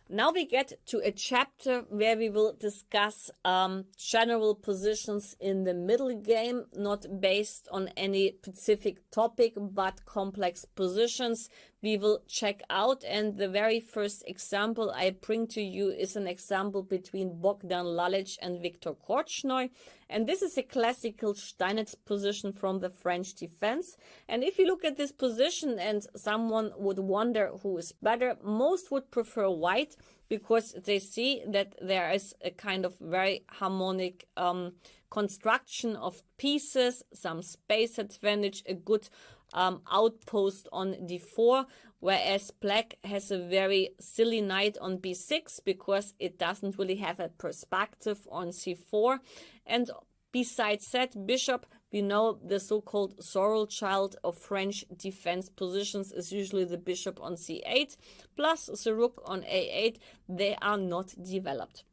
Now we get to a chapter where we will discuss general positions in the middle game, not based on any specific topic, but complex positions we will check out. And the very first example I bring to you is an example between Bogdan Lalic and Viktor Korchnoi. And this is a classical Steinitz position from the French defense. And if you look at this position and someone would wonder who is better, most would prefer white, because they see that there is a kind of very harmonic construction of pieces, some space advantage, a good outpost on d4, whereas black has a very silly knight on b6 because it doesn't really have a perspective on c4. And besides that, bishop, we know the so-called sorrel child of French defense positions is usually the bishop on c8 plus the rook on a8. They are not developed.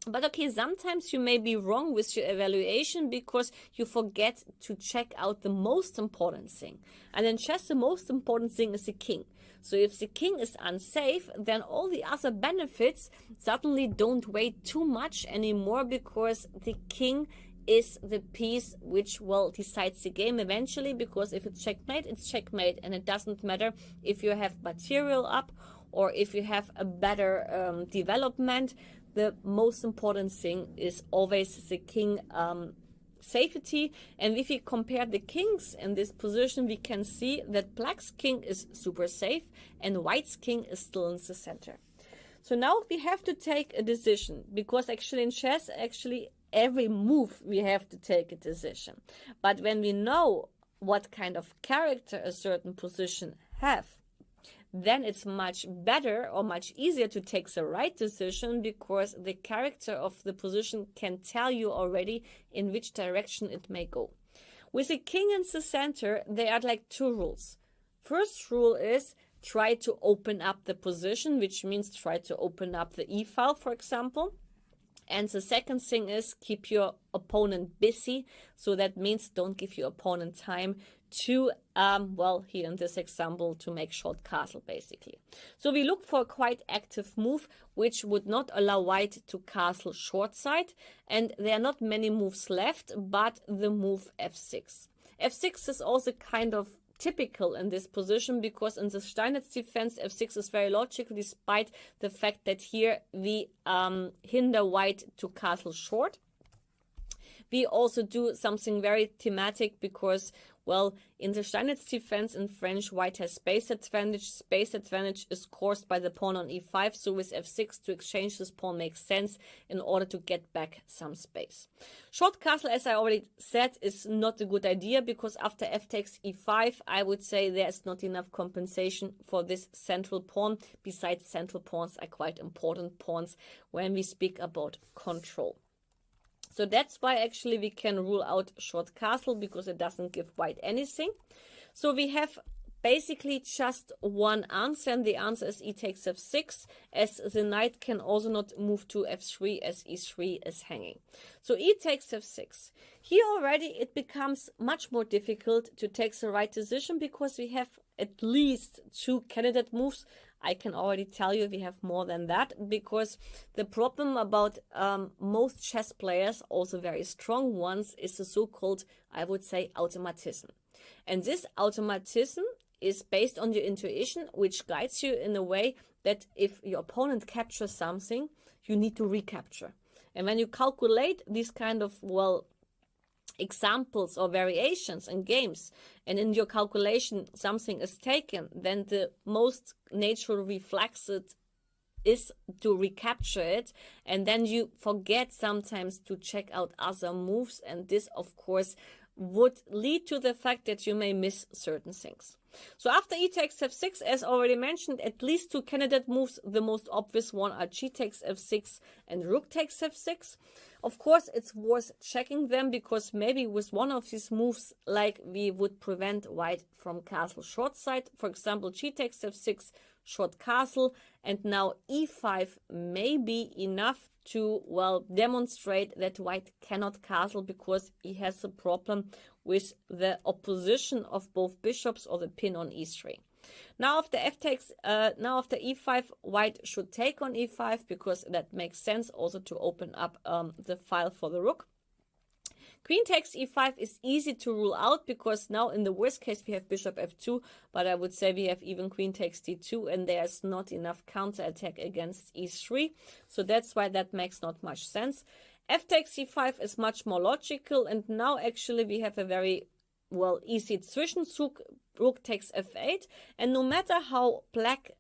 But okay, sometimes you may be wrong with your evaluation because you forget to check out the most important thing. And in chess, the most important thing is the king. So if the king is unsafe, then all the other benefits suddenly don't weigh too much anymore, because the king is the piece which will decide the game eventually, because if it's checkmate, and it doesn't matter if you have material up or if you have a better development. The most important thing is always the king safety. And if we compare the kings in this position, we can see that black's king is super safe and white's king is still in the center. So now we have to take a decision, because actually in chess, every move we have to take a decision. But when we know what kind of character a certain position have, then it's much better or much easier to take the right decision, because the character of the position can tell you already in which direction it may go. With the king in the center, there are like two rules. First rule is try to open up the position, which means try to open up the e file, for example. And the second thing is keep your opponent busy. So that means don't give your opponent time to, well, here in this example, to make short castle, basically. So we look for a quite active move, which would not allow white to castle short side. And there are not many moves left, but the move f6. f6 is also kind of typical in this position, because in the Steinitz defense, f6 is very logical, despite the fact that here we hinder white to castle short. We also do something very thematic, because, well, in the Steinitz defense in French, white has space advantage. Space advantage is caused by the pawn on e5, so with f6 to exchange this pawn makes sense in order to get back some space. Short castle, as I already said, is not a good idea, because after f takes e5, I would say there is not enough compensation for this central pawn. Besides, central pawns are quite important pawns when we speak about control. So that's why actually we can rule out short castle, because it doesn't give white anything. So we have basically just one answer, and the answer is e takes f6, as the knight can also not move to f3 as e3 is hanging. So e takes f6. Here already it becomes much more difficult to take the right decision, because we have at least two candidate moves. I can already tell you we have more than that, because the problem about most chess players, also very strong ones, is the so-called, I would say, automatism. And this automatism is based on your intuition, which guides you in a way that if your opponent captures something, you need to recapture. And when you calculate these kind of, well, examples or variations in games, and in your calculation something is taken, then the most natural reflex is to recapture it, and then you forget sometimes to check out other moves, and this of course would lead to the fact that you may miss certain things. So after e takes f6, as already mentioned, at least two candidate moves. The most obvious one are g takes f6 and rook takes f6. Of course, it's worth checking them, because maybe with one of these moves, like, we would prevent white from castle short side. For example, g takes f6, short castle, and now e5 may be enough to, well, demonstrate that white cannot castle, because he has a problem with the opposition of both bishops or the pin on e3. Now after after e5, white should take on e5 because that makes sense also to open up the file for the rook. Queen takes e5 is easy to rule out because now in the worst case we have bishop f2, but I would say we have even queen takes d2 and there's not enough counterattack against e3. So that's why that makes not much sense. F takes c5 is much more logical, and now actually we have a very easy Zwischenzug. Rook takes f8, and no matter how black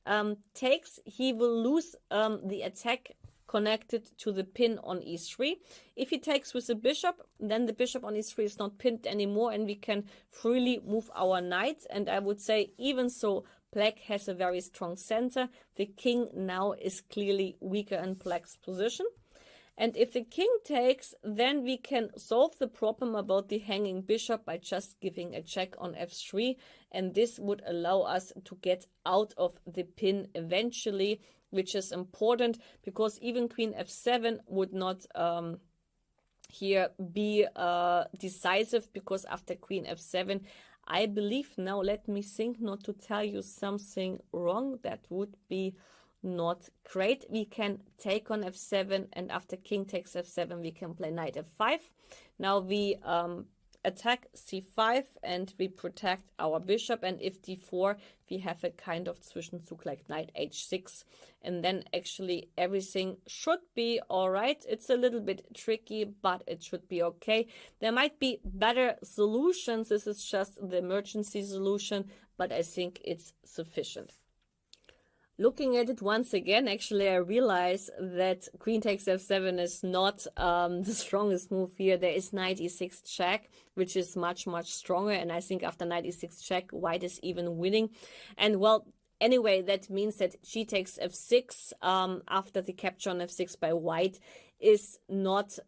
takes, he will lose the attack connected to the pin on e3. If he takes with the bishop, then the bishop on e3 is not pinned anymore and we can freely move our knight. And I would say even so, black has a very strong center. The king now is clearly weaker in black's position. And if the king takes, then we can solve the problem about the hanging bishop by just giving a check on f3. And this would allow us to get out of the pin eventually, which is important because even queen f7 would not here be decisive, because after queen f7, I believe, now let me think not to tell you something wrong, that would be not great. We can take on f7, and after king takes f7 we can play knight f5. Now we attack c5 and we protect our bishop, and if d4 we have a kind of Zwischenzug like knight h6, and then actually everything should be all right. It's a little bit tricky, but it should be okay. There might be better solutions. This is just the emergency solution, but I think it's sufficient. Looking at it once again, actually I realize that queen takes f7 is not the strongest move here. There is knight e6 check, which is much stronger, and I think after knight e6 check, white is even winning. And well, anyway, that means that g takes f6 after the capture on f6 by white is not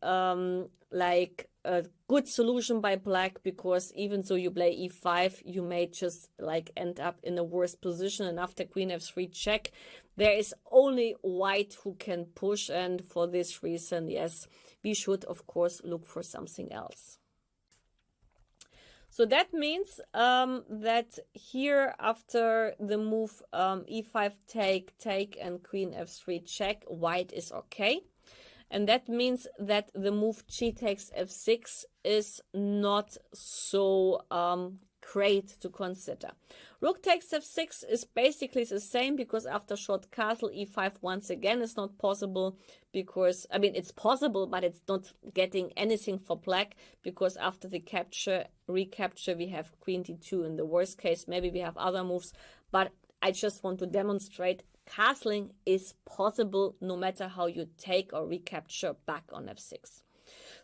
like a good solution by black, because even though you play e5, you may just like end up in a worse position. And after queen f3 check, there is only white who can push, and for this reason, yes, we should of course look for something else. So that means that here after the move e5 take and queen f3 check, white is okay. And that means that the move g takes f6 is not so great to consider. Rook takes f6 is basically the same, because after short castle, e5 once again is not possible, because, I mean, it's possible, but it's not getting anything for black, because after the recapture, we have queen d2 in the worst case. Maybe we have other moves, but I just want to demonstrate castling is possible no matter how you take or recapture back on f6.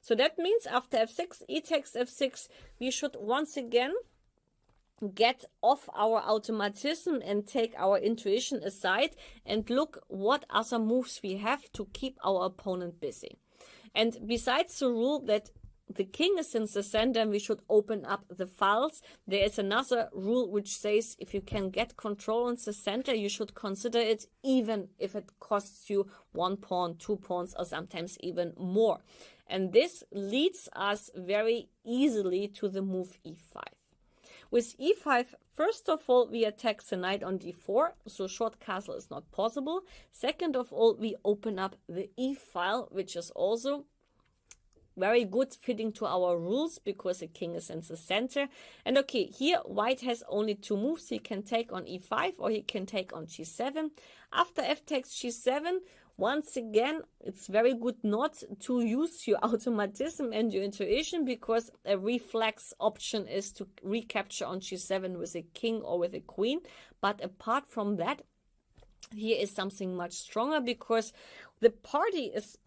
So that means after f6, e takes f6, we should once again get off our automatism and take our intuition aside and look what other moves we have to keep our opponent busy. And besides the rule that the king is in the center and we should open up the files, there is another rule which says if you can get control in the center, you should consider it, even if it costs you 1 pawn, 2 pawns, or sometimes even more. And this leads us very easily to the move e5. With e5, first of all, we attack the knight on d4, so short castle is not possible. Second of all, we open up the e file, which is also very good fitting to our rules because the king is in the center. And okay, here white has only 2 moves. He can take on e5 or he can take on g7. After f takes g7, once again, it's very good not to use your automatism and your intuition, because a reflex option is to recapture on g7 with a king or with a queen. But apart from that, here is something much stronger, because the party is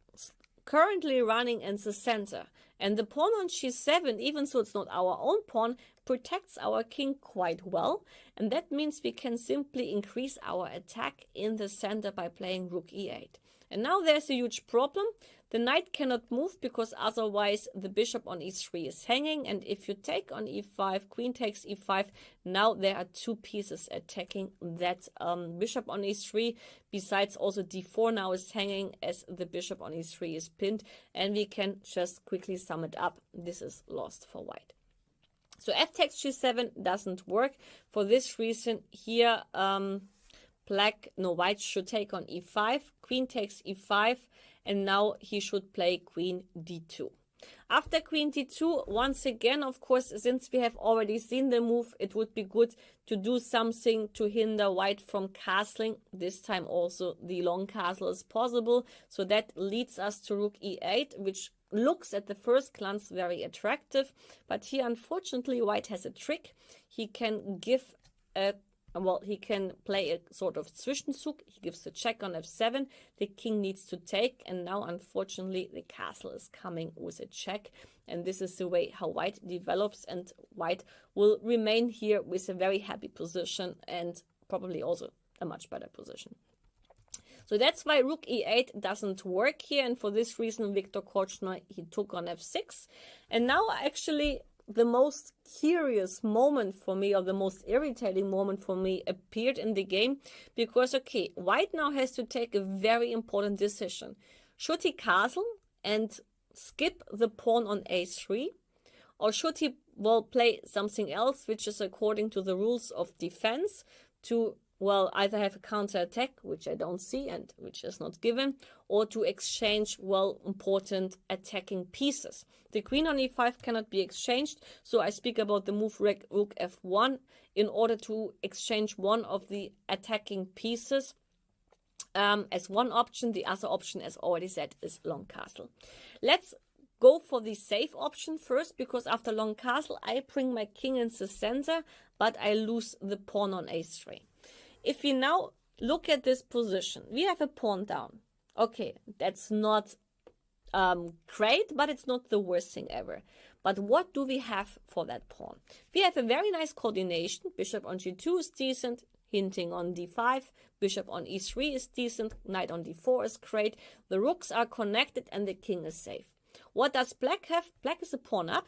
currently running in the center, and the pawn on g7, even though it's not our own pawn, protects our king quite well, and that means we can simply increase our attack in the center by playing rook e8. And now there's a huge problem. The knight cannot move, because otherwise the bishop on e3 is hanging, and if you take on e5, queen takes e5, now there are 2 pieces attacking that bishop on e3. Besides, also d4 now is hanging as the bishop on e3 is pinned, and we can just quickly sum it up. This is lost for white. So f takes g7 doesn't work. For this reason here, white should take on e5, queen takes e5, and now he should play queen d2. After queen d2, once again, of course, since we have already seen the move, it would be good to do something to hinder white from castling. This time also the long castle is possible. So that leads us to rook e8, which looks at the first glance very attractive. But here, unfortunately, white has a trick. He can give a he can play a sort of Zwischenzug. He gives a check on f7. The king needs to take, and now, unfortunately, the castle is coming with a check. And this is the way how white develops, and white will remain here with a very happy position and probably also a much better position. So that's why rook e8 doesn't work here, and for this reason, Viktor Korchnoi, he took on f6. And now, actually, the most curious moment for me, or the most irritating moment for me, appeared in the game, because, okay, white now has to take a very important decision. Should he castle and skip the pawn on a3, or should he, play something else, which is according to the rules of defense, to, either have a counterattack, which I don't see and which is not given, or to exchange, important attacking pieces. The queen on e5 cannot be exchanged, so I speak about the move rook f1 in order to exchange one of the attacking pieces as one option. The other option, as already said, is long castle. Let's go for the safe option first, because after long castle, I bring my king into the center, but I lose the pawn on a3. If we now look at this position, we have a pawn down. Okay, that's not great, but it's not the worst thing ever. But what do we have for that pawn? We have a very nice coordination. Bishop on g2 is decent, hinting on d5. Bishop on e3 is decent. Knight on d4 is great. The rooks are connected and the king is safe. What does black have? Black is a pawn up.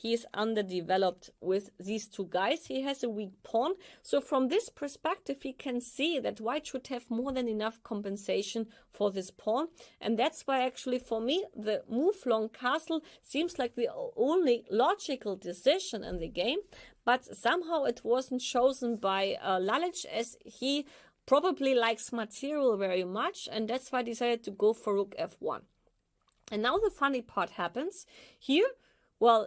He is underdeveloped with these two guys. He has a weak pawn. So from this perspective, we can see that white should have more than enough compensation for this pawn. And that's why actually for me, the move long castle seems like the only logical decision in the game. But somehow it wasn't chosen by Lalic, as he probably likes material very much. And that's why I decided to go for rook f1. And now the funny part happens here.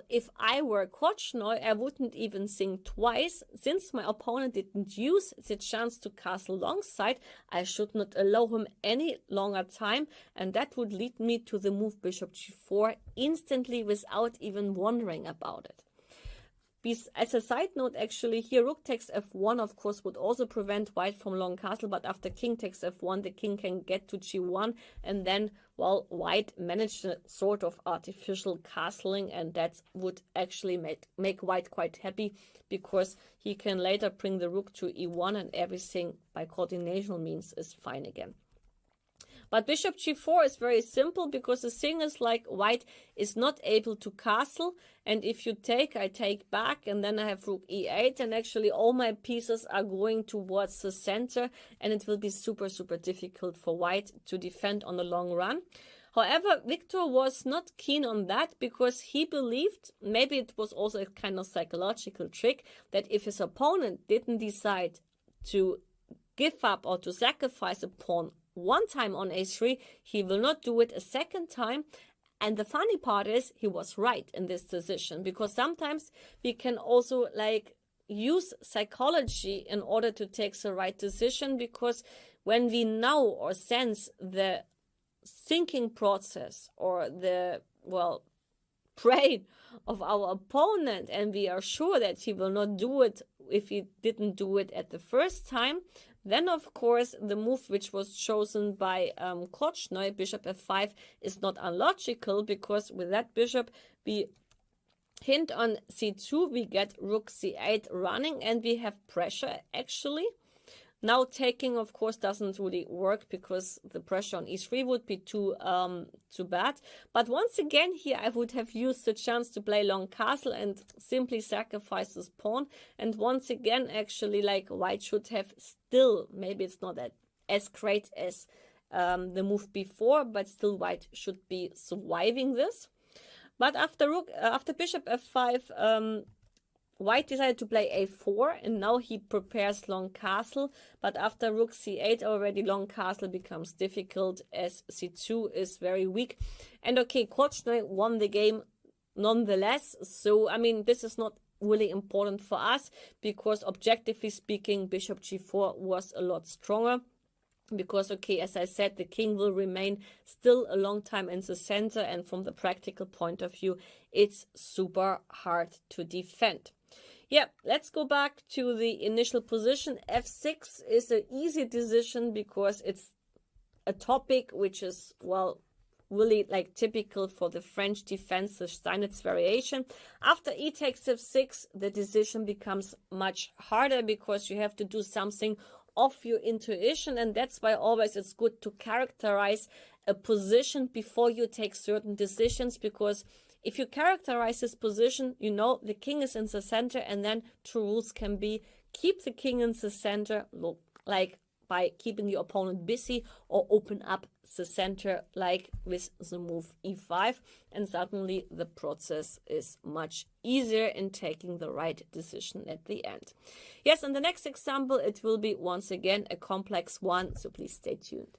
If I were Korchnoi, I wouldn't even think twice. Since my opponent didn't use the chance to castle longside, I should not allow him any longer time, and that would lead me to the move bishop g4 instantly without even wondering about it. As a side note, actually, here rook takes f1, of course, would also prevent white from long castle, but after king takes f1, the king can get to g1, and then, white managed a sort of artificial castling, and that would actually make white quite happy, because he can later bring the rook to e1, and everything by coordinational means is fine again. But bishop g4 is very simple, because the thing is, like, white is not able to castle, and if you take, I take back, and then I have rook e8, and actually all my pieces are going towards the center, and it will be super, super difficult for white to defend on the long run. However, Viktor was not keen on that, because he believed, maybe it was also a kind of psychological trick, that if his opponent didn't decide to give up or to sacrifice a pawn one time on a3, he will not do it a second time. And the funny part is, he was right in this decision, because sometimes we can also use psychology in order to take the right decision, because when we know or sense the thinking process or the brain of our opponent, and we are sure that he will not do it if he didn't do it at the first time, then, of course, the move which was chosen by Korchnoi, bishop f5, is not unlogical, because with that bishop, we hint on c2, we get rook c8 running, and we have pressure, actually. Now taking, of course, doesn't really work, because the pressure on e3 would be too bad. But once again, here I would have used the chance to play long castle and simply sacrifice this pawn. And once again, actually, white should have still, maybe it's not as great as the move before, but still white should be surviving this. But after bishop f5, white decided to play a4, and now he prepares long castle, but after rook c8 already long castle becomes difficult as c2 is very weak. And okay, Korchnoi won the game nonetheless, so I mean this is not really important for us, because objectively speaking bishop g4 was a lot stronger. Because, okay, as I said, the king will remain still a long time in the center, and from the practical point of view, it's super hard to defend. Yeah, let's go back to the initial position. f6 is an easy decision because it's a topic which is, well, really like typical for the French defense, the Steinitz variation. After e takes f6, the decision becomes much harder because you have to do something of your intuition, and that's why always it's good to characterize a position before you take certain decisions, because if you characterize this position, you know the king is in the center, and then two rules can be keep the king in the center, like by keeping your opponent busy, or open up the center like with the move e5, and suddenly the process is much easier in taking the right decision at the end. Yes, in the next example it will be once again a complex one, so please stay tuned.